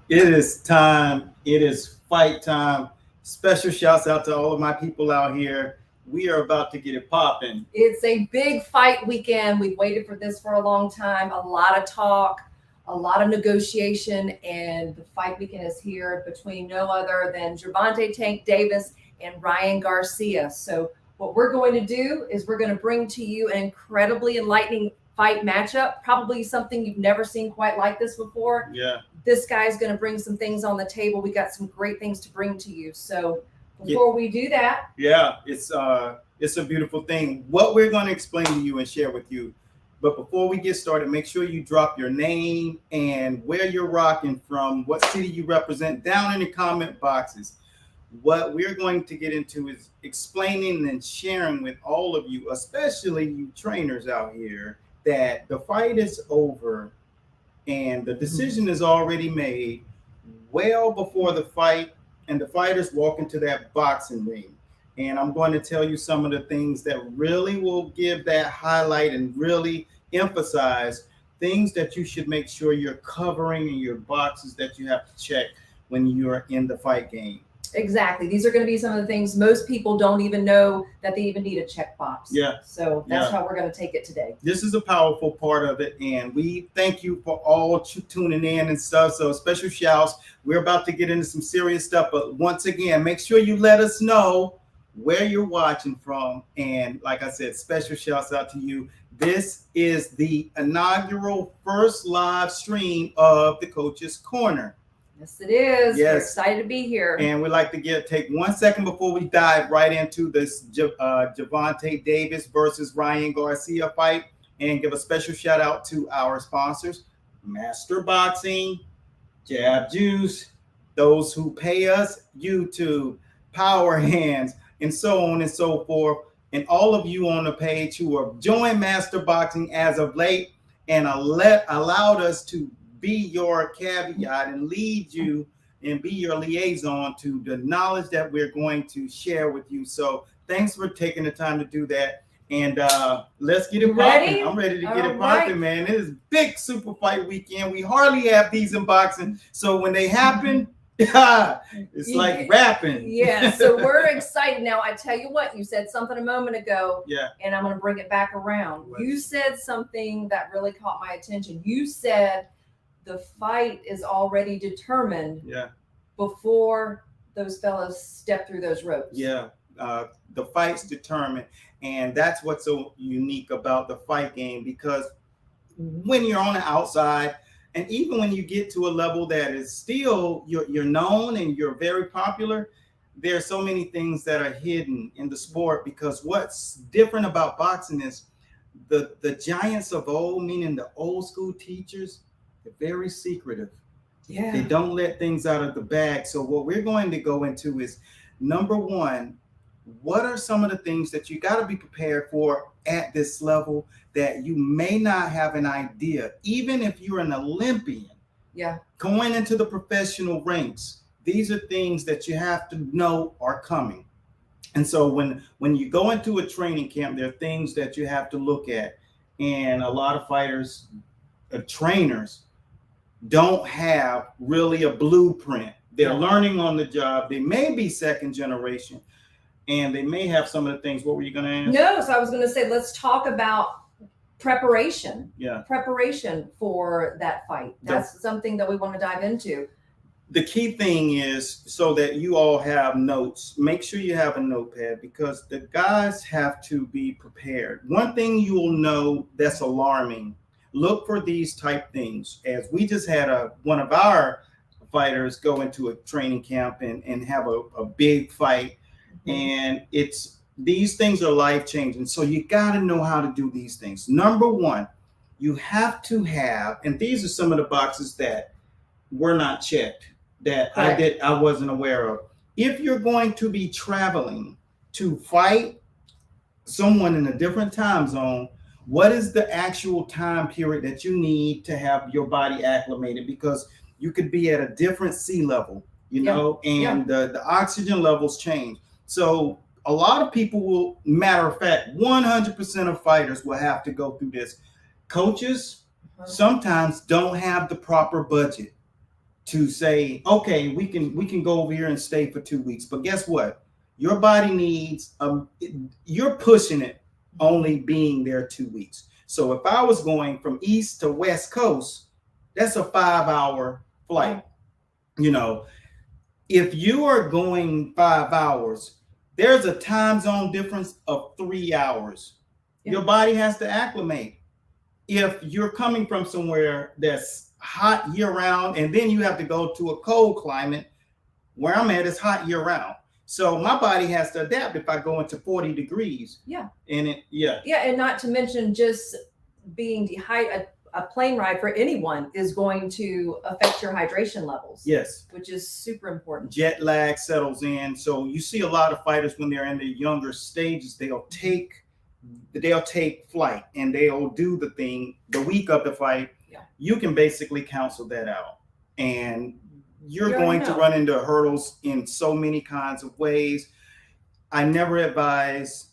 It is time. It is fight time. Special shouts out to all of my people out here. We are about to get it popping. It's a big fight weekend. We've waited for this for a long time. A lot of talk, a lot of negotiation, and the fight weekend is here between no other than Gervonta Tank Davis and Ryan Garcia. So, what we're going to do is we're going to bring to you an incredibly enlightening fight matchup, probably something you've never seen quite like this before. Yeah. This guy's going to bring some things on the table. We got some great things to bring to you. So, before we do that, it's a beautiful thing. What we're going to explain to you and share with you. But before we get started, make sure you drop your name and where you're rocking from, what city you represent down in the comment boxes. What we're going to get into is explaining and sharing with all of you, especially you trainers out here, that the fight is over and the decision is already made well before the fight and the fighters walk into that boxing ring. And I'm going to tell you some of the things that really will give that highlight and really emphasize things that you should make sure you're covering in your boxes that you have to check when you're in the fight game. exactly. These are going to be some of the things most people don't even know that they even need a checkbox. Yeah. So that's how we're going to take it today. This is a powerful part of it, and we thank you for all tuning in and stuff. So special shouts. We're about to get into some serious stuff, but once again, make sure you let us know where you're watching from. And like I said, special shouts out to you. This is the inaugural first live stream of the Coach's Corner. Yes, it is. Yes. We're excited to be here. And we'd like to take 1 second before we dive right into this Gervonta Davis versus Ryan Garcia fight and give a special shout out to our sponsors, Master Boxing, Jab Juice, those who pay us, YouTube, Power Hands, and so on and so forth. And all of you on the page who have joined Master Boxing as of late and allowed us to be your caveat and lead you and be your liaison to the knowledge that we're going to share with you. So thanks for taking the time to do that. And let's get it popping. I'm ready to get it popping, man. It is big super fight weekend. We hardly have these in boxing. So when they happen, it's like rapping. Yeah, so we're excited. Now, I tell you what, you said something a moment ago. Yeah. And I'm going to bring it back around. What? You said something that really caught my attention. You said the fight is already determined before those fellows step through those ropes. Yeah, the fight's determined. And that's what's so unique about the fight game, because when you're on the outside, and even when you get to a level that is still, you're known and you're very popular, there are so many things that are hidden in the sport, because what's different about boxing is the giants of old, meaning the old school teachers, they're very secretive. Yeah. They don't let things out of the bag. So what we're going to go into is, number one, what are some of the things that you got to be prepared for at this level that you may not have an idea, even if you're an Olympian? Yeah. Going into the professional ranks, these are things that you have to know are coming. And so when you go into a training camp, there are things that you have to look at. And a lot of fighters, trainers, don't have really a blueprint. They're learning on the job. They may be second generation, and they may have some of the things. What were you going to ask? No, so I was going to say, let's talk about preparation. Yeah. Preparation for that fight. That's something that we want to dive into. The key thing is, so that you all have notes, make sure you have a notepad, because the guys have to be prepared. One thing you will know that's alarming, look for these type things. As we just had one of our fighters go into a training camp and have a big fight. And these things are life-changing. So you got to know how to do these things. Number one, you have to have, and these are some of the boxes that were not checked, that I wasn't aware of. If you're going to be traveling to fight someone in a different time zone, what is the actual time period that you need to have your body acclimated? Because you could be at a different sea level, and the oxygen levels change. So a lot of people will, matter of fact, 100% of fighters will have to go through this. Coaches sometimes don't have the proper budget. to say, okay, we can go over here and stay for 2 weeks. But guess what? Your body needs you're pushing it only being there 2 weeks. So if I was going from east to west coast, that's a 5-hour flight. You know, if you are going 5 hours, there's a time zone difference of 3 hours. Yeah. Your body has to acclimate. If you're coming from somewhere that's hot year round, and then you have to go to a cold climate, where I'm at is hot year round. So my body has to adapt if I go into 40 degrees. Yeah. And and not to mention just being dehydrated. A plane ride for anyone is going to affect your hydration levels. Yes. Which is super important. Jet lag settles in. So you see a lot of fighters when they're in the younger stages, they'll take flight and they'll do the thing the week of the fight. Yeah. You can basically cancel that out. And you're going to run into hurdles in so many kinds of ways. I never advise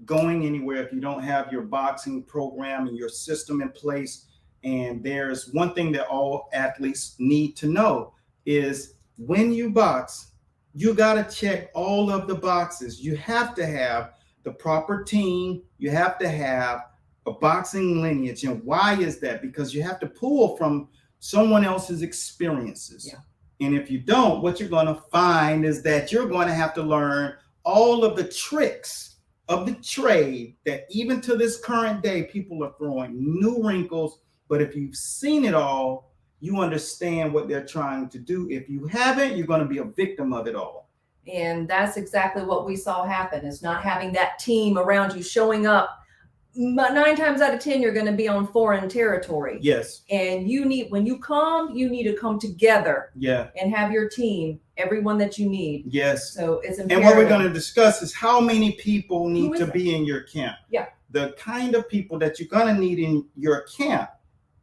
going anywhere if you don't have your boxing program and your system in place. And there's one thing that all athletes need to know is when you box, you got to check all of the boxes. You have to have the proper team. You have to have a boxing lineage. And why is that? Because you have to pull from someone else's experiences. Yeah. And if you don't, what you're going to find is that you're going to have to learn all of the tricks of the trade that even to this current day, people are throwing new wrinkles. But if you've seen it all, you understand what they're trying to do. If you haven't, you're going to be a victim of it all. And that's exactly what we saw happen, is not having that team around you showing up. 9 times out of 10, you're going to be on foreign territory. Yes. And you need to come together. Yeah. And have your team, everyone that you need. Yes. So it's imperative. And what we're going to discuss is how many people need to be in your camp. Yeah. The kind of people that you're going to need in your camp.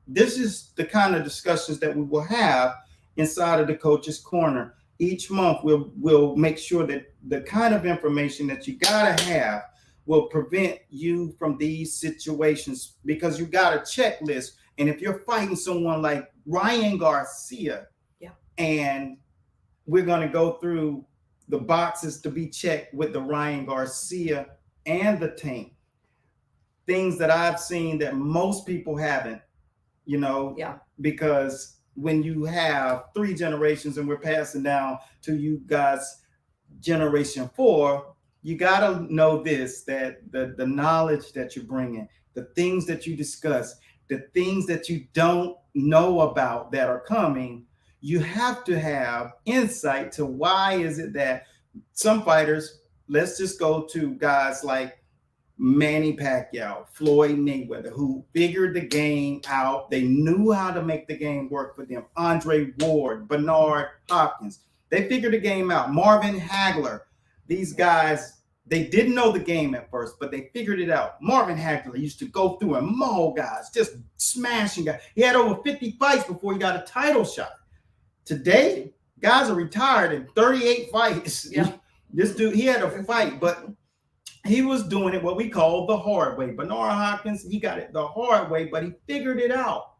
This is the kind of discussions that we will have inside of the Coach's Corner. Each month, we'll make sure that the kind of information that you got to have will prevent you from these situations, because you got a checklist. And if you're fighting someone like Ryan Garcia, and we're going to go through the boxes to be checked with the Ryan Garcia and the Tank, things that I've seen that most people haven't, because when you have 3 generations and we're passing down to you guys, generation 4, you got to know this, that the knowledge that you're bringing, the things that you discuss, the things that you don't know about that are coming, you have to have insight to why is it that some fighters, let's just go to guys like Manny Pacquiao, Floyd Mayweather, who figured the game out. They knew how to make the game work for them. Andre Ward, Bernard Hopkins, they figured the game out. Marvin Hagler. These guys, they didn't know the game at first, but they figured it out. Marvin Hagler used to go through and maul guys, just smashing guys. He had over 50 fights before he got a title shot. Today, guys are retired in 38 fights. Yeah. This dude, he had a fight, but he was doing it what we call the hard way. Bernard Hopkins, he got it the hard way, but he figured it out.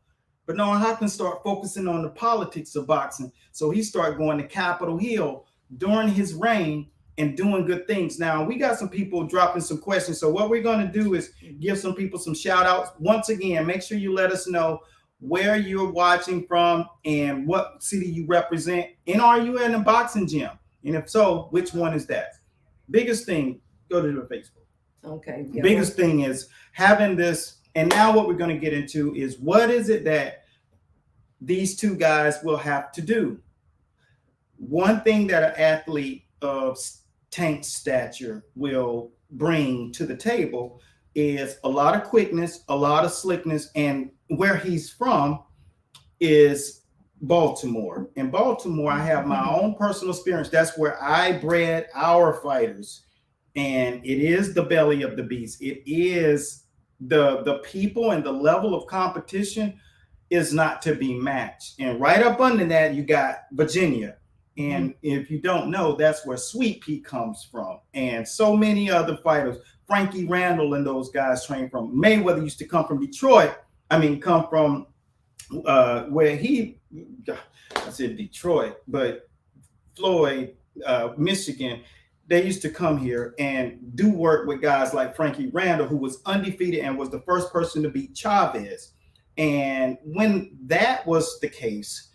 Bernard Hopkins started focusing on the politics of boxing. So he started going to Capitol Hill during his reign and doing good things. Now, we got some people dropping some questions. So what we're going to do is give some people some shout outs. Once again, make sure you let us know where you're watching from and what city you represent. And are you in a boxing gym? And if so, which one is that? Biggest thing, go to the Facebook. Okay. Yeah. Biggest thing is having this. And now what we're going to get into is what is it that these 2 guys will have to do? One thing that an athlete of Tank stature will bring to the table is a lot of quickness, a lot of slickness, and where he's from is Baltimore. In Baltimore, I have my own personal experience. That's where I bred our fighters, and it is the belly of the beast. It is the people, and the level of competition is not to be matched. And right up under that, you got Virginia. And if you don't know, that's where Sweet Pea comes from. And so many other fighters, Frankie Randall and those guys trained from. Mayweather used to come from Detroit. Come from where I said Detroit, but Floyd, Michigan, they used to come here and do work with guys like Frankie Randall, who was undefeated and was the first person to beat Chavez. And when that was the case,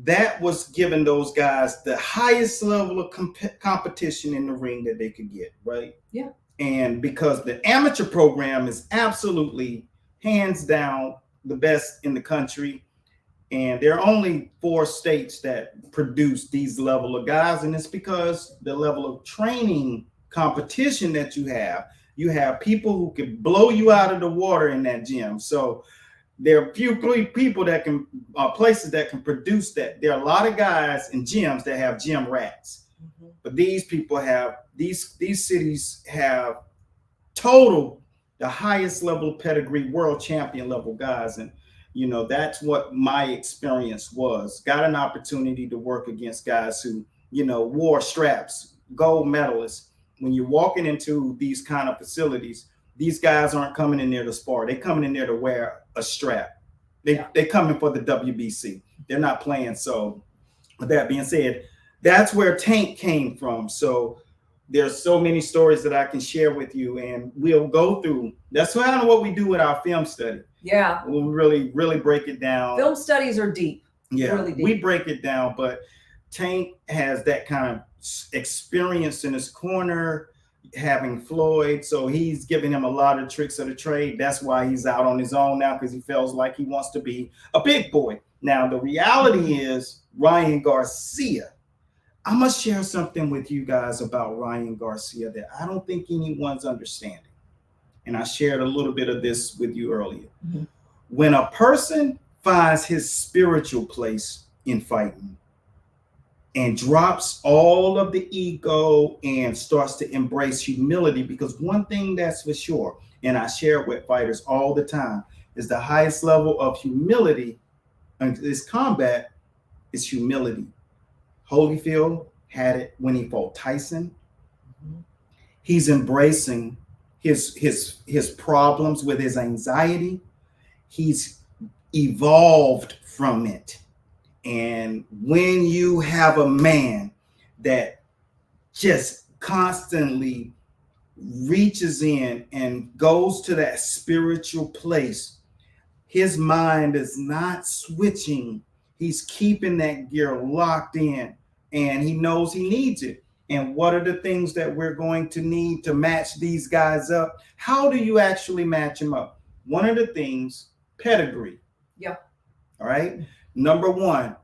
that was giving those guys the highest level of competition in the ring that they could get, right? Yeah. And because the amateur program is absolutely hands down the best in the country, and there are only 4 states that produce these level of guys, and it's because the level of training competition that you have people who can blow you out of the water in that gym. So there are few people that can places that can produce that. There are a lot of guys in gyms that have gym rats, but these people have these cities have total the highest level pedigree, world champion level guys. And that's what my experience was. Got an opportunity to work against guys who wore straps, gold medalists. When you're walking into these kind of facilities, these guys aren't coming in there to spar. They're coming in there to wear a strap. They're coming for the WBC. They're not playing. So with that being said, that's where Tank came from. So there's so many stories that I can share with you, and we'll go through. That's kind of what we do with our film study. Yeah. We'll really, really break it down. Film studies are deep. Yeah, really deep. We break it down, but Tank has that kind of experience in his corner, having Floyd. So he's giving him a lot of tricks of the trade. That's why he's out on his own now, because he feels like he wants to be a big boy. Now, the reality is Ryan Garcia. I must share something with you guys about Ryan Garcia that I don't think anyone's understanding. And I shared a little bit of this with you earlier. Mm-hmm. When a person finds his spiritual place in fighting and drops all of the ego and starts to embrace humility, because one thing that's for sure, and I share it with fighters all the time, is the highest level of humility in this combat is humility. Holyfield had it when he fought Tyson. Mm-hmm. He's embracing his problems with his anxiety. He's evolved from it. And when you have a man that just constantly reaches in and goes to that spiritual place, his mind is not switching. He's keeping that gear locked in, and he knows he needs it. And what are the things that we're going to need to match these guys up? How do you actually match them up? One of the things, pedigree. Yeah. All right. Number one,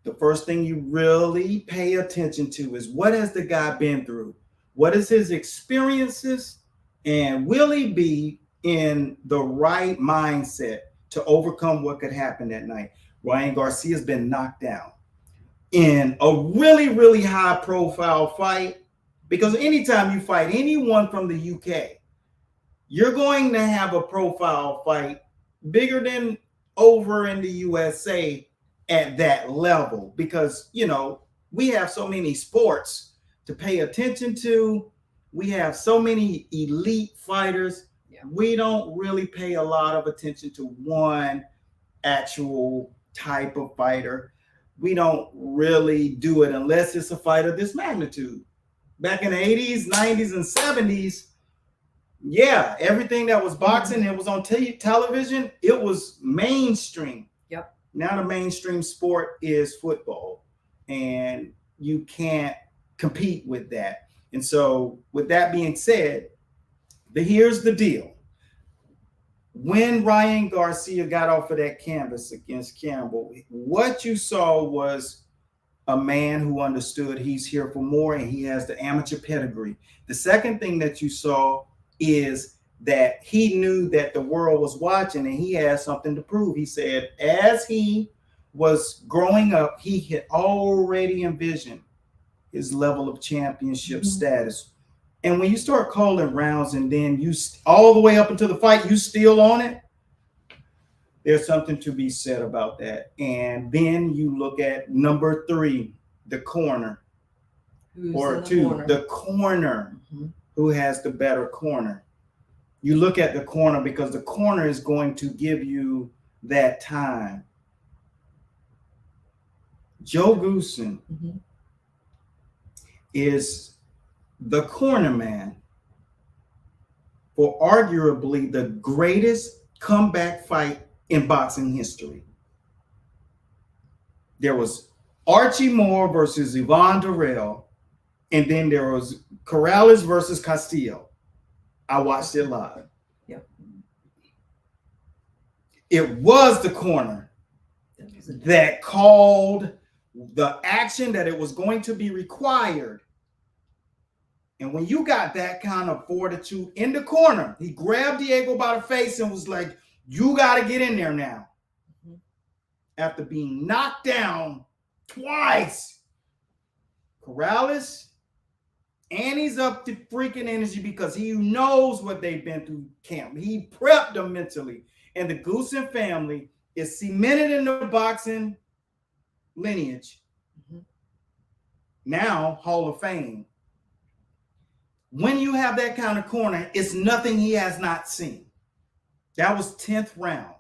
the first thing you really pay attention to is, what has the guy been through? What is his experiences? And will he be in the right mindset to overcome what could happen that night? Ryan Garcia has been knocked down in a really, really high profile fight, because anytime you fight anyone from the UK, you're going to have a profile fight bigger than over in the USA at that level, because we have so many sports to pay attention to. We have so many elite fighters. Yeah. We don't really pay a lot of attention to one actual type of fighter. We don't really do it unless it's a fight of this magnitude. Back in the 80s, 90s, and 70s, yeah, everything that was boxing, it was on television, it was mainstream. Yep. Now the mainstream sport is football, and you can't compete with that. And so with that being said, here's the deal. When Ryan Garcia got off of that canvas against Campbell, what you saw was a man who understood he's here for more, and he has the amateur pedigree. The second thing that you saw is that he knew that the world was watching, and he had something to prove. He said, as he was growing up, he had already envisioned his level of championship status. And when you start calling rounds and then you all the way up until the fight, you still on it, there's something to be said about that. And then you look at number 3, the corner. The corner who has the better corner. You look at the corner because the corner is going to give you that time, Joe Goosen is the corner man for arguably the greatest comeback fight in boxing history. There was Archie Moore versus Yvonne Durrell, and then there was Corrales versus Castillo. I watched it live. Yeah. It was the corner that called the action that it was going to be required. And when you got that kind of fortitude in the corner, he grabbed Diego by the face and was like, you got to get in there now. After being knocked down twice, Corrales, and he's up to freaking energy because he knows what they've been through camp. He prepped them mentally. And the Goosen family is cemented in the boxing lineage. Now, Hall of Fame. When you have that kind of corner, it's nothing he has not seen. That was 10th round.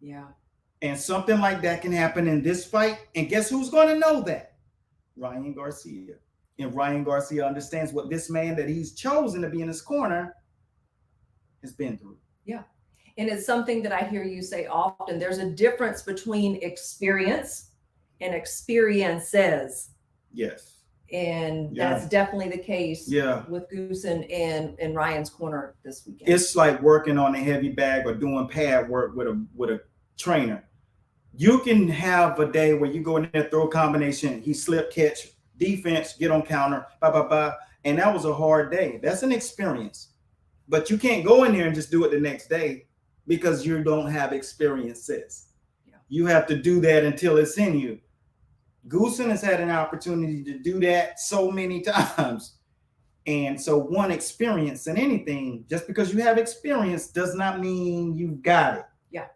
Yeah. And something like that can happen in this fight. And guess who's going to know that? Ryan Garcia. And Ryan Garcia understands what this man that he's chosen to be in his corner has been through. Yeah. And it's something that I hear you say often. There's a difference between experience and experiences. Yes. And that's definitely the case with Goosen and Ryan's corner this weekend. It's like working on a heavy bag or doing pad work with a trainer. You can have a day where you go in there, throw a combination, he slip, catch, defense, get on counter, and that was a hard day. That's an experience. But you can't go in there and just do it the next day because you don't have experiences. Yeah. You have to do that until it's in you. Goosen has had an opportunity to do that so many times. And so one experience in anything, just because you have experience does not mean you got it. Yeah.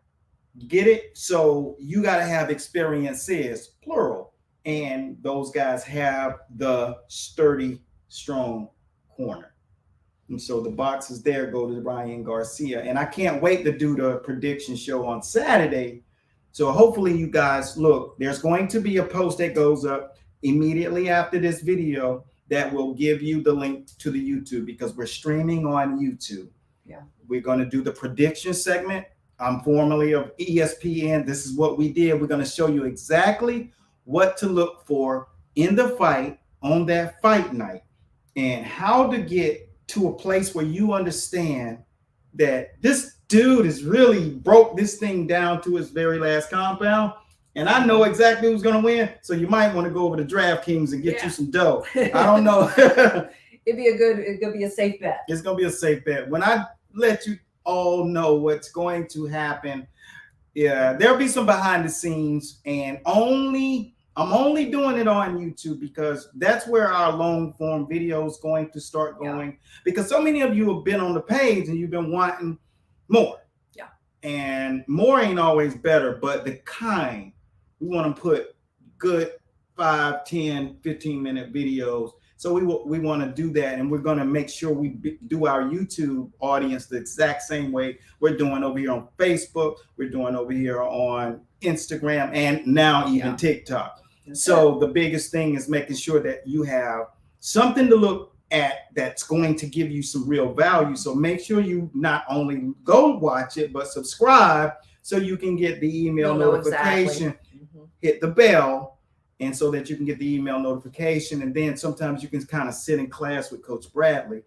Get it? So you got to have experiences, plural. And those guys have the sturdy, strong corner. And so the boxes there go to Ryan Garcia. And I can't wait to do the prediction show on Saturday. So hopefully you guys look, there's going to be a post that goes up immediately after this video that will give you the link to the YouTube because we're streaming on YouTube. Yeah. We're going to do the prediction segment. I'm formerly of ESPN. This is what we did. We're going to show you exactly what to look for in the fight on that fight night and how to get to a place where you understand that this dude has really broke this thing down to its very last compound. And I know exactly who's going to win. So you might want to go over to DraftKings and get you some dough. I don't know. It could be a safe bet. It's going to be a safe bet. When I let you all know what's going to happen, there'll be some behind the scenes and I'm only doing it on YouTube because that's where our long form video is going to start going because so many of you have been on the page and you've been wanting more. Yeah. And more ain't always better, but the kind we want to put good 5, 10, 15-minute videos. So we want to do that. And we're going to make sure we do our YouTube audience the exact same way we're doing over here on Facebook. We're doing over here on Instagram and now even TikTok. So the biggest thing is making sure that you have something to look at that's going to give you some real value. So make sure you not only go watch it, but subscribe so you can get the email notification, hit the bell, and so that you can get the email notification. And then sometimes you can kind of sit in class with Coach Bradley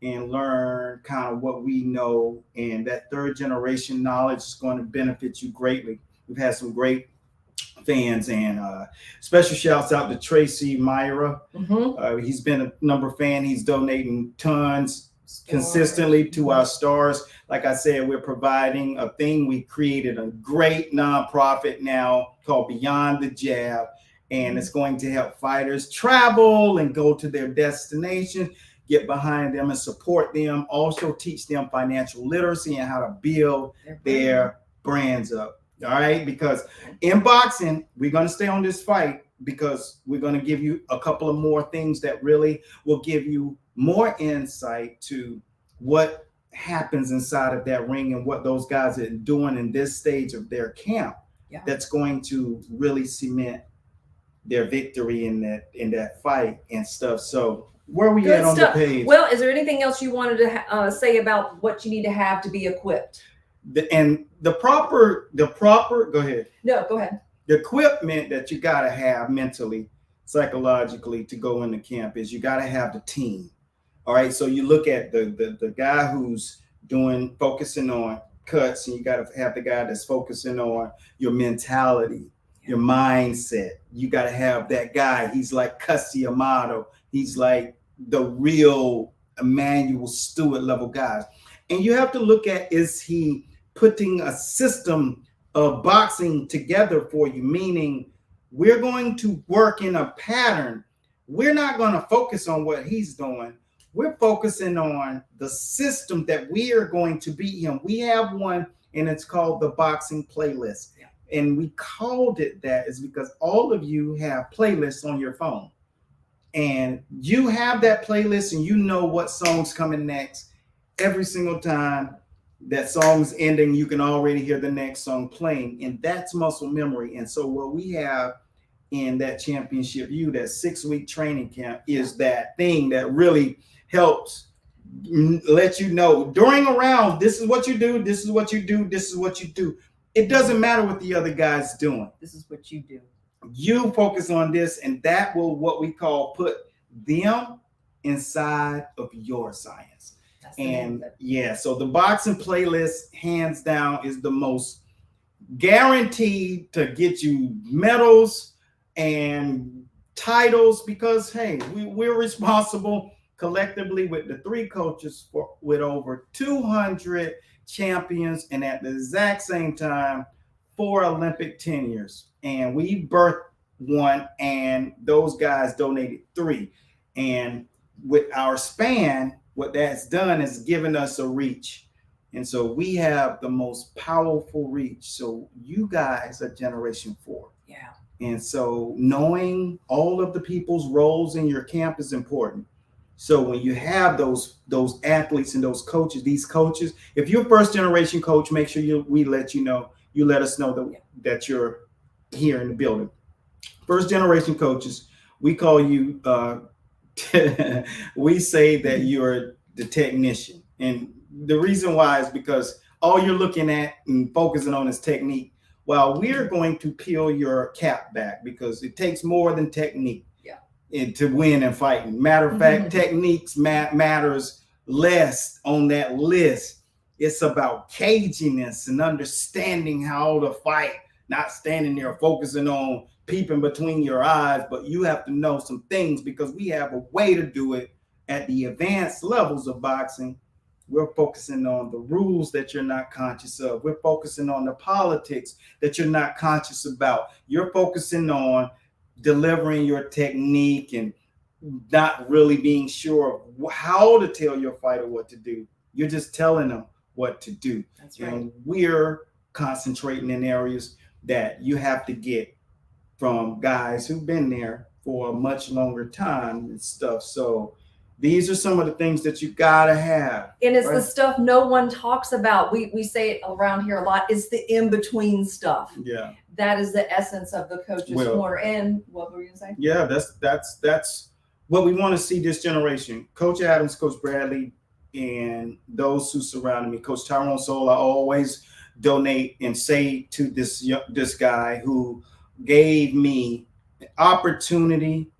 and learn kind of what we know. And that third generation knowledge is going to benefit you greatly. We've had some great fans and special shouts out to Tracy Myra. He's been a number fan. He's donating tons consistently to our stars. Like I said, we're providing a thing. We created a great nonprofit now called Beyond the Jab, and it's going to help fighters travel and go to their destination, get behind them and support them, also teach them financial literacy and how to build their brands up. All right, because in boxing, we're going to stay on this fight because we're going to give you a couple of more things that really will give you more insight to what happens inside of that ring and what those guys are doing in this stage of their camp, Yeah. that's going to really cement their victory in that fight and stuff. So where are we Good at on stuff. the page? Well, is there anything else you wanted to say about what you need to have to be equipped? The proper go ahead. No, go ahead. The equipment that you got to have mentally, psychologically to go into camp is you got to have the team. All right. So you look at the guy who's focusing on cuts, and you got to have the guy that's focusing on your mentality, your mindset. You got to have that guy. He's like Garcia. He's like the real Emmanuel Stewart level guys. And you have to look at, is he putting a system of boxing together for you? Meaning, we're going to work in a pattern. We're not going to focus on what he's doing. We're focusing on the system that we are going to beat him. We have one, and it's called the boxing playlist. Yeah. And we called it that is because all of you have playlists on your phone. And you have that playlist, and you know what song's coming next. Every single time that song's ending, you can already hear the next song playing. And that's muscle memory. And so what we have in that championship that 6-week training camp is that thing that really helps let you know during a round, this is what you do, this is what you do, this is what you do. It doesn't matter what the other guy's doing. This is what you do. You focus on this, and that will what we call put them inside of your science. And yeah, so the boxing playlist, hands down, is the most guaranteed to get you medals and titles, because hey, we're responsible collectively with the 3 coaches with over 200 champions, and at the exact same time 4 Olympic tenures. And we birthed 1, and those guys donated 3. And with our span, what that's done is given us a reach. And so we have the most powerful reach. So you guys are Generation 4. Yeah. And so knowing all of the people's roles in your camp is important. So when you have those athletes and those coaches, these coaches, if you're first generation coach, make sure we let you know, you let us know that you're here in the building. First generation coaches, we call you, we say that you're the technician. And the reason why is because all you're looking at and focusing on is technique. Well, we're going to peel your cap back, because it takes more than technique to win and fighting. Matter of fact, techniques matters less on that list. It's about caginess and understanding how to fight, not standing there focusing on peeping between your eyes, but you have to know some things, because we have a way to do it at the advanced levels of boxing. We're focusing on the rules that you're not conscious of. We're focusing on the politics that you're not conscious about. You're focusing on delivering your technique and not really being sure of how to tell your fighter what to do. You're just telling them what to do. That's right. And we're concentrating in areas that you have to get from guys who've been there for a much longer time and stuff. So these are some of the things that you gotta have. And it's the stuff no one talks about. We say it around here a lot. It's the in-between stuff. Yeah. That is the essence of the coach's corner. And what were you gonna say? Yeah, that's what we want to see this generation. Coach Adams, Coach Bradley, and those who surrounded me. Coach Tyrone Soul, I always donate and say to this guy who gave me opportunity,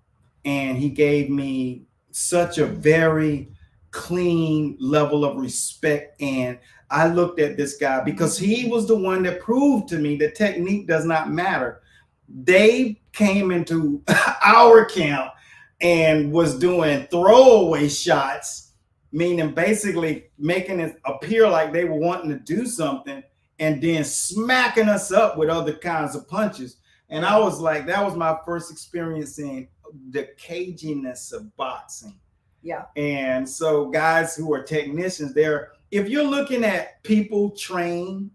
and he gave me such a very clean level of respect. And I looked at this guy because he was the one that proved to me that technique does not matter. They came into our camp and was doing throwaway shots, meaning basically making it appear like they were wanting to do something, and then smacking us up with other kinds of punches. And I was like, that was my first experience in the caginess of boxing. Yeah. And so guys who are technicians there, if you're looking at people train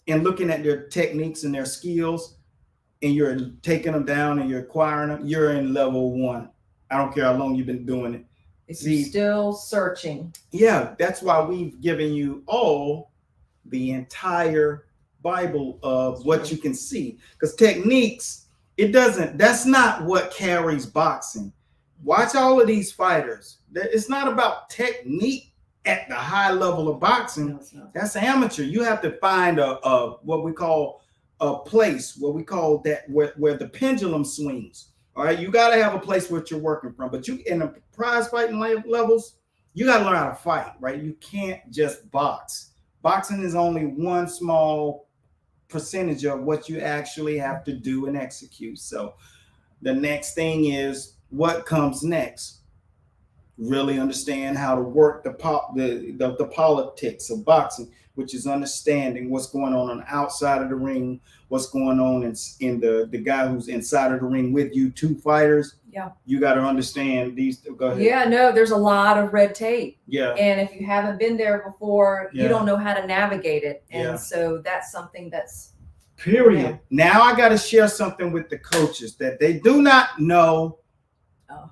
and looking at their techniques and their skills, and you're taking them down and you're acquiring them, you're in level 1. I don't care how long you've been doing it. If you're still searching. Yeah, that's why we've given you all the entire Bible of what you can see. Because techniques, that's not what carries boxing. Watch all of these fighters. It's not about technique at the high level of boxing. No, that's amateur. You have to find a what we call a place, what we call that where the pendulum swings. All right, you got to have a place where you're working from. But you in the prize fighting levels, you got to learn how to fight, right? You can't just box. Boxing is only one small percentage of what you actually have to do and execute. So the next thing is what comes next. Really understand how to work the politics of boxing, which is understanding what's going on the outside of the ring, what's going on in the guy who's inside of the ring with you, two fighters. Yeah. You got to understand these. Go ahead. Yeah, no, there's a lot of red tape. Yeah. And if you haven't been there before, you don't know how to navigate it. And so that's something that's period. Yeah. Now I got to share something with the coaches that they do not know. Oh.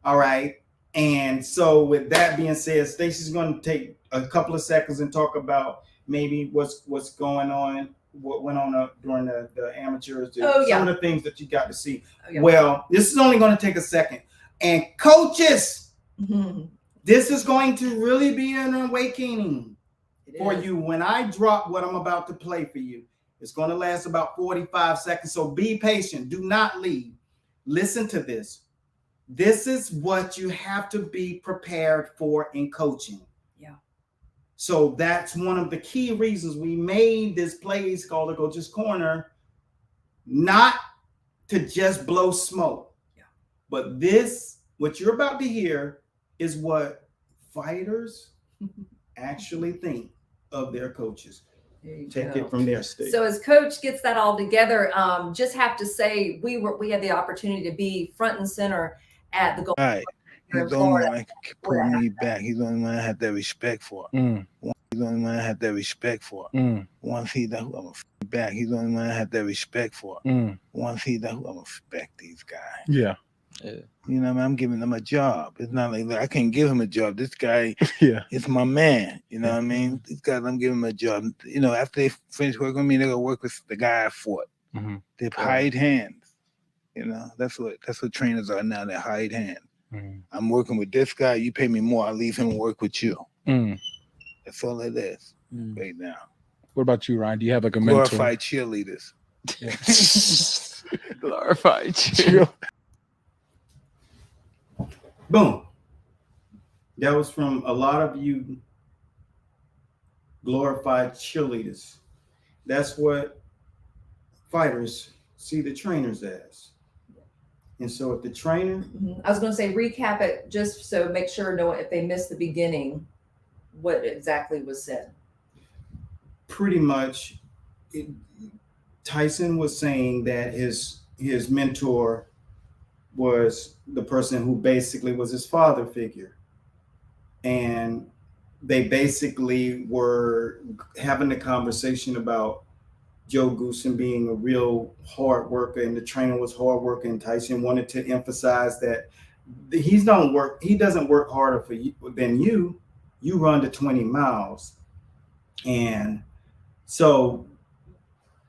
All right. And so with that being said, Stacey's going to take a couple of seconds and talk about maybe what's going on, what went on during the amateurs, some of the things that you got to see. Oh, yeah. Well, this is only going to take a second. And coaches, this is going to really be an awakening for you when I drop what I'm about to play for you. It's going to last about 45 seconds. So be patient. Do not leave. Listen to this. This is what you have to be prepared for in coaching. Yeah. So that's one of the key reasons we made this place called the Coach's Corner, not to just blow smoke. Yeah. But what you're about to hear is what fighters actually think of their coaches. Take it from there, Steve. So as coach gets that all together, just have to say we had the opportunity to be front and center at the goal. Right. He's the only one that can pull me back. He's the only one I have that respect for. He's the only one I have that respect for. Once he does, I'm gonna back. He's the only one I have that respect for. Once he does, I'm gonna respect these guys. Yeah. You know, I'm giving them a job. It's not like I can't give him a job. This guy, is my man. You know what I mean? These guys, I'm giving him a job. You know, after they finish working with me, they're gonna work with the guy I fought. They've hired hands. You know, that's what trainers are now. They're hired hands. I'm working with this guy. You pay me more. I'll leave him and work with you. That's all it is right now. What about you, Ryan? Do you have like a mentor? Glorified cheerleaders. Glorified cheerleaders. Boom. That was from a lot of you glorified cheerleaders. That's what fighters see the trainers as. And so if the trainer... I was going to say, recap it just so make sure if they missed the beginning, what exactly was said. Pretty much, Tyson was saying that his mentor was the person who basically was his father figure. And they basically were having a conversation about Joe Goosen being a real hard worker, and the trainer was hard worker, and Tyson wanted to emphasize that he doesn't work harder for you than you. You run to 20 miles. And so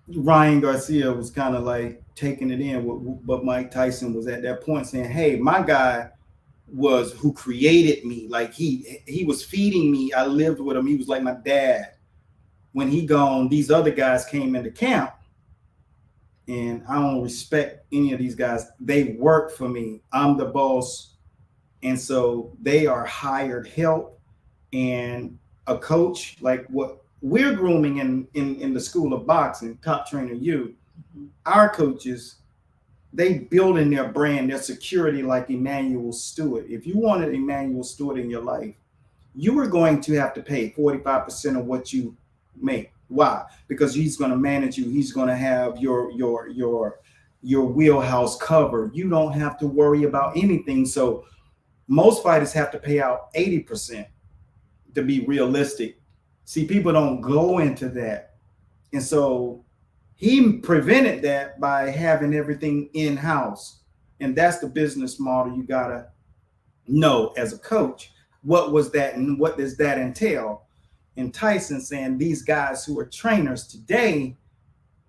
Ryan Garcia was kind of like taking it in, but Mike Tyson was at that point saying, hey, my guy was who created me. Like he was feeding me. I lived with him. He was like my dad. When he gone, these other guys came into camp, and I don't respect any of these guys. They work for me. I'm the boss. And so they are hired help, and a coach like what we're grooming in the school of boxing, Top Trainer U. Our coaches, they building their brand, their security like Emmanuel Stewart. If you wanted Emmanuel Stewart in your life, you were going to have to pay 45% of what you make. Why? Because he's going to manage you. He's going to have your wheelhouse covered. You don't have to worry about anything. So most fighters have to pay out 80% to be realistic. See, people don't go into that. And so he prevented that by having everything in-house. And that's the business model you gotta know as a coach, what was that and what does that entail? And Tyson saying these guys who are trainers today,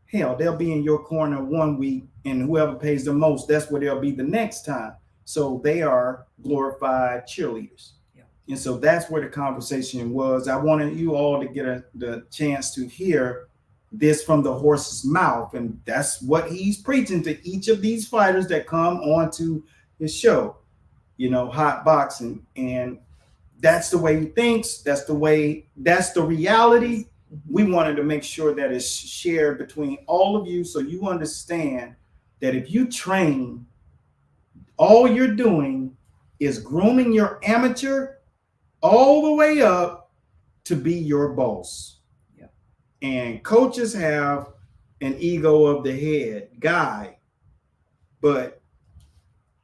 hell, they'll be in your corner one week, and whoever pays the most, that's where they'll be the next time. So they are glorified cheerleaders. Yeah. And so that's where the conversation was. I wanted you all to get the chance to hear this from the horse's mouth. And that's what he's preaching to each of these fighters that come onto his show, hot boxing. And that's the way he thinks. That's the reality. We wanted to make sure that it's shared between all of you so you understand that if you train, all you're doing is grooming your amateur all the way up to be your boss. Yeah. And coaches have an ego of the head guy, but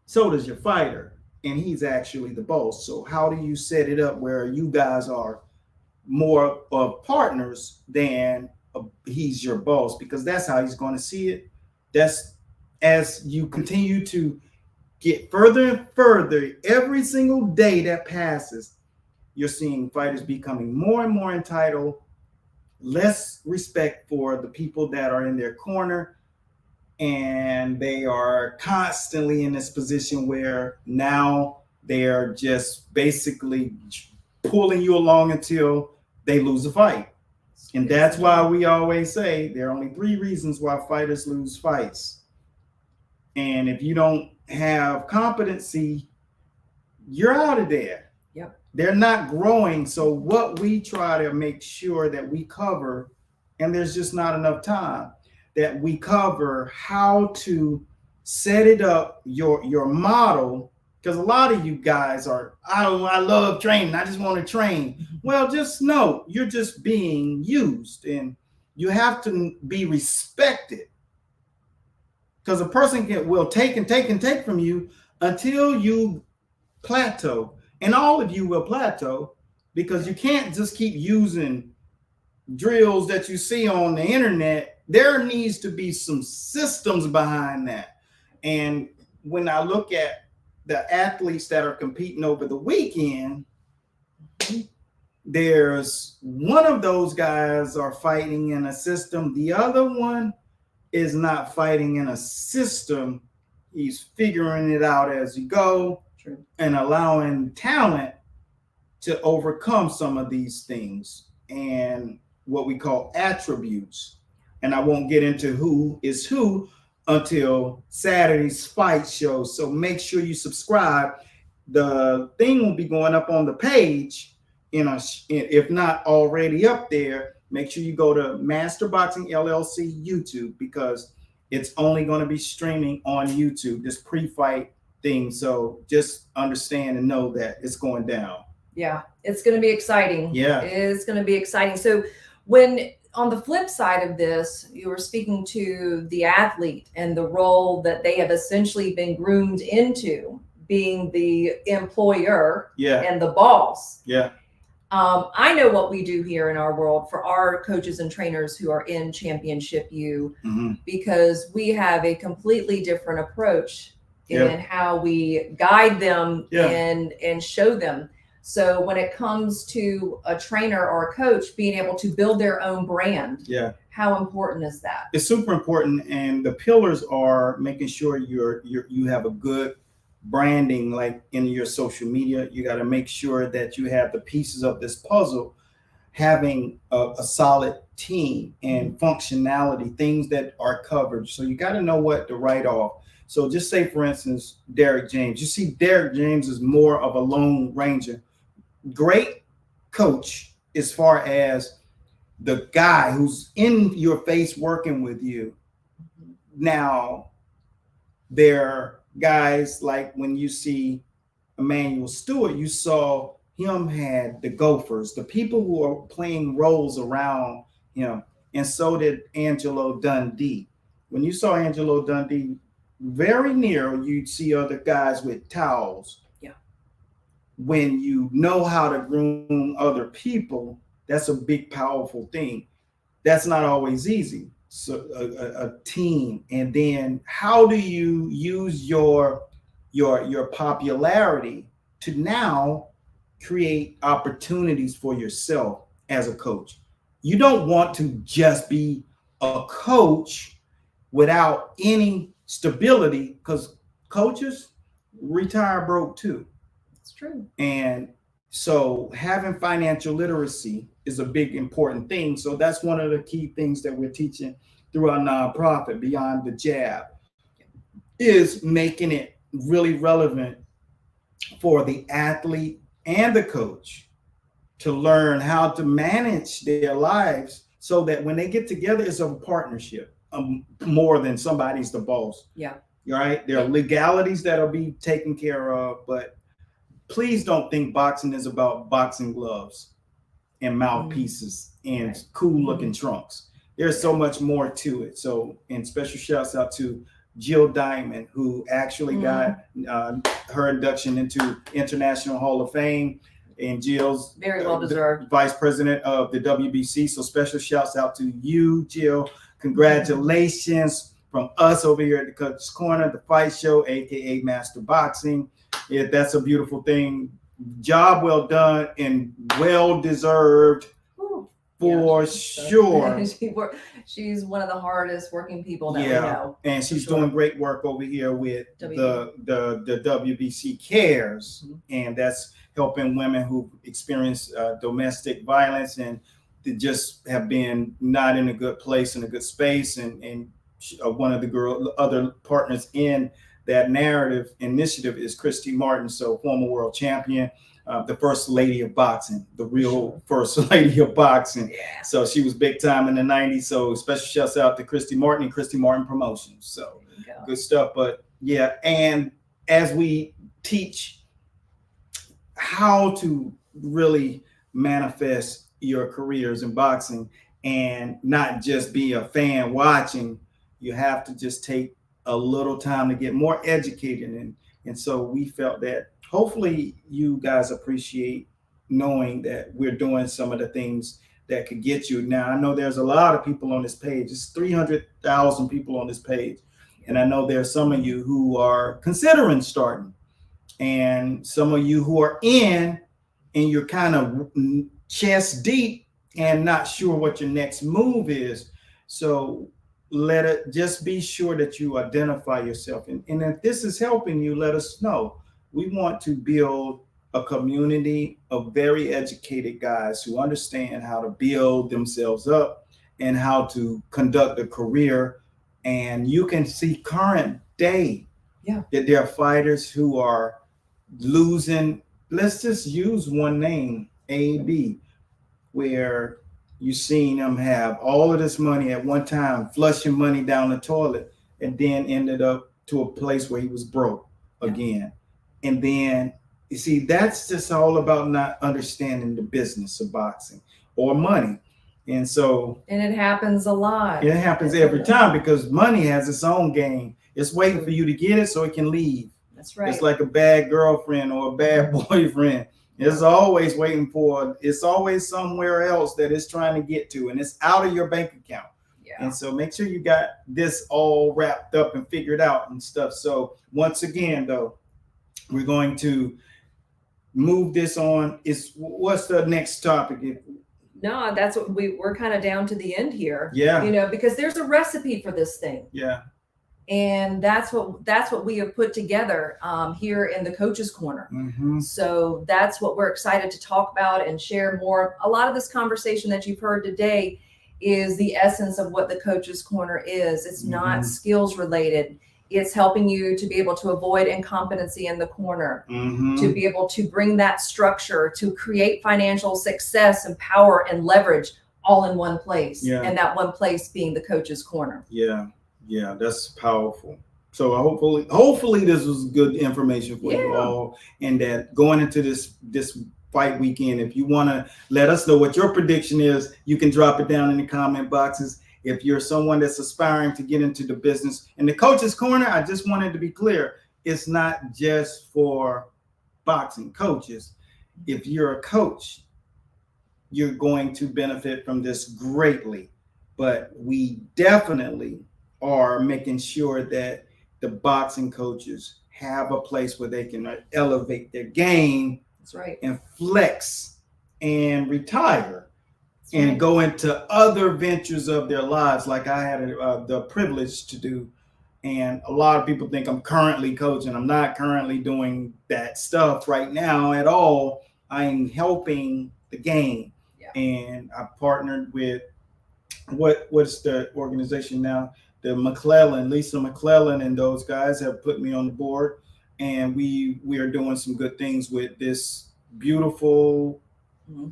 so does your fighter, and he's actually the boss. So how do you set it up where you guys are more of partners than he's your boss? Because that's how he's going to see it. That's as you continue to get further and further, every single day that passes, you're seeing fighters becoming more and more entitled, less respect for the people that are in their corner, and they are constantly in this position where now they're just basically pulling you along until they lose a fight. And that's why we always say there are only 3 reasons why fighters lose fights. And if you don't have competency, you're out of there. Yep. They're not growing. So what we try to make sure that we cover, and there's just not enough time, that we cover how to set it up, your model, because a lot of you guys are, I love training, I just want to train. Well, just know you're just being used, and you have to be respected. Because a person will take and take and take from you until you plateau. And all of you will plateau, because you can't just keep using drills that you see on the internet. There needs to be some systems behind that. And when I look at the athletes that are competing over the weekend, there's one of those guys are fighting in a system. The other one is not fighting in a system. He's figuring it out as he go. True. And allowing talent to overcome some of these things and what we call attributes. And I won't get into who is who until Saturday's fight show. So make sure you subscribe. The thing will be going up on the page, if not already up there. Make sure you go to Master Boxing LLC YouTube, because it's only going to be streaming on YouTube, this pre-fight thing. So just understand and know that it's going down. Yeah, it's going to be exciting. Yeah, it is going to be exciting. So when on the flip side of this, you were speaking to the athlete and the role that they have essentially been groomed into, being the employer and the boss. Yeah. I know what we do here in our world for our coaches and trainers who are in Championship U, because we have a completely different approach in how we guide them and show them. So when it comes to a trainer or a coach being able to build their own brand, how important is that? It's super important. And the pillars are making sure you have a good branding, like in your social media. You got to make sure that you have the pieces of this puzzle, having a solid team and functionality, things that are covered. So you got to know what to write off. So just say, for instance, Derek James. You see, Derek James is more of a lone ranger. Great coach as far as the guy who's in your face working with you. Now, there guys like when you see Emmanuel Stewart, you saw him had the Gophers, the people who are playing roles around him, and so did Angelo Dundee. When you saw Angelo Dundee very near, you'd see other guys with towels. Yeah. When you know how to groom other people, that's a big, powerful thing. That's not always easy. So a team, and then how do you use your popularity to now create opportunities for yourself as a coach. You don't want to just be a coach without any stability, because coaches retire broke too. It's true. And so having financial literacy is a big important thing. So that's one of the key things that we're teaching through our nonprofit, Beyond the Jab, is making it really relevant for the athlete and the coach to learn how to manage their lives, so that when they get together, it's a partnership, more than somebody's the boss. Yeah. Right? There are legalities that'll be taken care of, but please don't think boxing is about boxing gloves and mouthpieces and cool looking trunks. There's so much more to it. So, and special shouts out to Jill Diamond, who actually got her induction into International Hall of Fame, and Jill's very well deserved vice president of the WBC. So special shouts out to you, Jill. Congratulations from us over here at the Coach's Corner, the Fight Show, aka Master Boxing. Yeah, that's a beautiful thing. Job well done and well deserved. For sure. She's one of the hardest working people that we know. And she's doing great work over here with the WBC Cares, and that's helping women who experience domestic violence and just have been not in a good place, in a good space. And one of the other partners in that narrative initiative is Christy Martin, so former world champion. The first lady of boxing, the real first lady of boxing. Yeah. So she was big time in the 90s. So special shouts out to Christy Martin and Christy Martin Promotions. So good stuff. But yeah, and as we teach how to really manifest your careers in boxing and not just be a fan watching, you have to just take a little time to get more educated. And so we felt that hopefully you guys appreciate knowing that we're doing some of the things that could get you. Now, I know there's a lot of people on this page. It's 300,000 people on this page. And I know there's some of you who are considering starting, and some of you who are in and you're kind of chest deep and not sure what your next move is. So let it just be sure that you identify yourself. And if this is helping you, let us know. We want to build a community of very educated guys who understand how to build themselves up and how to conduct a career. And you can see current day that there are fighters who are losing. Let's just use one name, AB, where you've seen them have all of this money at one time, flushing money down the toilet, and then ended up to a place where he was broke again. And then, you see, that's just all about not understanding the business of boxing or money. And so, and it happens a lot. It happens every time, because money has its own game. It's waiting for you to get it so it can leave. That's right. It's like a bad girlfriend or a bad boyfriend. It's always waiting for, it's always somewhere else that it's trying to get to, and it's out of your bank account. And so make sure you got this all wrapped up and figured out and stuff. So once again, though, we're going to move this on. What's the next topic? No, that's what we're kind of down to the end here. Yeah. You know, because there's a recipe for this thing. Yeah. And that's what we have put together here in the Coach's Corner. So that's what we're excited to talk about and share more. A lot of this conversation that you've heard today is the essence of what the Coach's Corner is. It's not skills related. It's helping you to be able to avoid incompetency in the corner, to be able to bring that structure, to create financial success and power and leverage all in one place. And that one place being the Coach's Corner. Yeah, that's powerful. So hopefully this was good information for you all, and that going into this fight weekend, if you want to let us know what your prediction is, you can drop it down in the comment boxes. If you're someone that's aspiring to get into the business, and the Coach's Corner, I just wanted to be clear, it's not just for boxing coaches. If you're a coach, you're going to benefit from this greatly, but we definitely are making sure that the boxing coaches have a place where they can elevate their game. That's right. And flex and retire and right. go into other ventures of their lives, like I had the privilege to do. And a lot of people think I'm currently coaching. I'm not currently doing that stuff right now at all. I'm helping the game. Yeah. And I partnered with what's the organization now? The Lisa McClellan and those guys have put me on the board. And we are doing some good things with this beautiful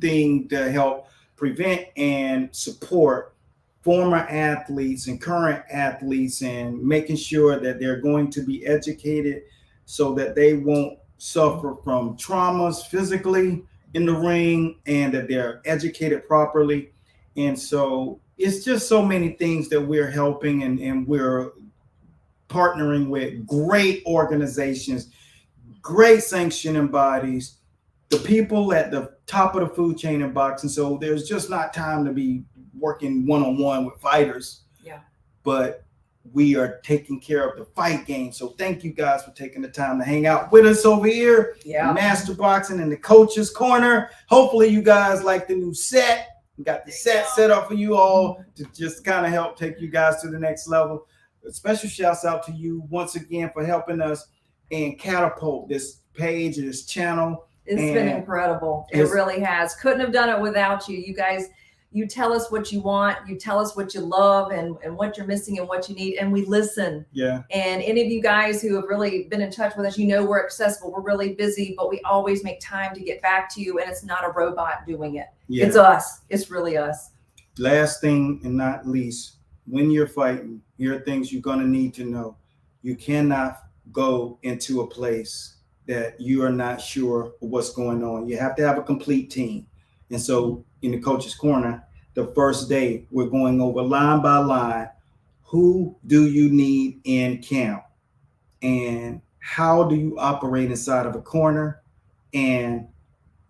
thing to help prevent and support former athletes and current athletes, and making sure that they're going to be educated so that they won't suffer from traumas physically in the ring, and that they're educated properly. And so it's just so many things that we're helping, and we're partnering with great organizations, great sanctioning bodies, the people at the top of the food chain in boxing. So there's just not time to be working one-on-one with fighters. Yeah. But we are taking care of the fight game. So thank you guys for taking the time to hang out with us over here. Yeah. Master Boxing in the Coach's Corner. Hopefully you guys like the new set. We got the set set up for you all to just kind of help take you guys to the next level. A special shouts out to you once again for helping us and catapult this page, this channel. It's been incredible. It really has. Couldn't have done it without you. You guys, you tell us what you want, you tell us what you love and what you're missing and what you need, and we listen. Yeah. And any of you guys who have really been in touch with us, you know we're accessible. We're really busy, but we always make time to get back to you, and it's not a robot doing it. Yeah. It's us. It's really us. Last thing and not least, when you're fighting, here are things you're going to need to know. You cannot go into a place that you are not sure what's going on. You have to have a complete team. And so in the Coach's Corner, the first day, we're going over line by line, who do you need in camp? And how do you operate inside of a corner? And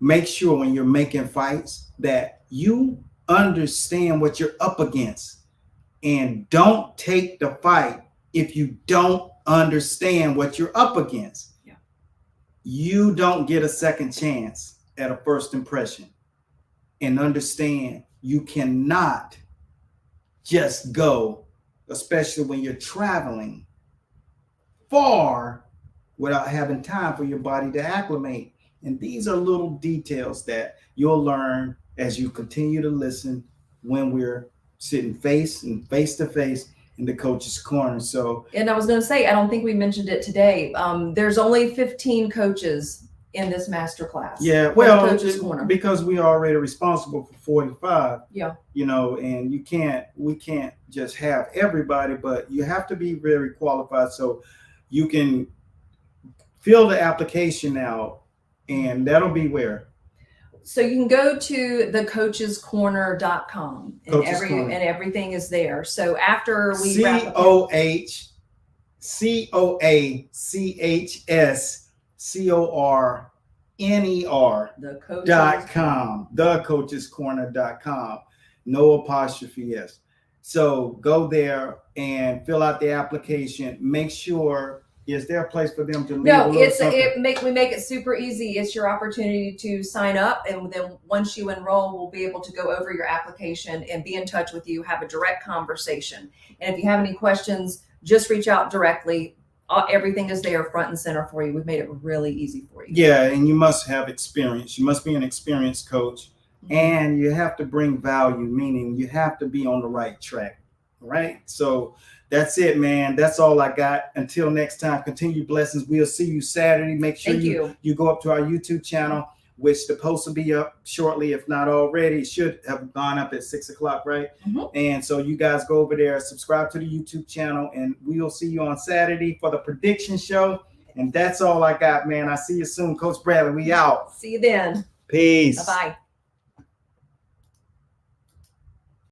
make sure when you're making fights that you understand what you're up against. And don't take the fight if you don't understand what you're up against. You don't get a second chance at a first impression. And understand you cannot just go, especially when you're traveling far, without having time for your body to acclimate. And these are little details that you'll learn as you continue to listen when we're sitting face to face in the Coach's Corner. So, and I was going to say, I don't think we mentioned it today. There's only 15 coaches in this masterclass. Yeah, well, Coach's Corner, because we are already responsible for 45. Yeah. You know, and we can't just have everybody, but you have to be very qualified. So you can fill the application out, and that'll be where. So you can go to thecoachescorner.com and everything is there. So after we CoachesCorner.com, thecoachescorner.com, no apostrophe S. So go there and fill out the application. Make sure, is there a place for them to leave? No, we make it super easy. It's your opportunity to sign up, and then once you enroll, we'll be able to go over your application and be in touch with you, have a direct conversation. And if you have any questions, just reach out directly. Everything is there front and center for you. We've made it really easy for you. Yeah, and you must have experience. You must be an experienced coach, and you have to bring value, meaning you have to be on the right track, right? So that's it, man. That's all I got. Until next time, continued blessings. We'll see you Saturday. Make sure you go up to our YouTube channel, which the post will be up shortly, if not already. It should have gone up at 6 o'clock, right? And so you guys go over there, subscribe to the YouTube channel, and we'll see you on Saturday for the prediction show. And that's all I got, man. I see you soon. Coach Bradley, we out. See you then. Peace. Bye-bye.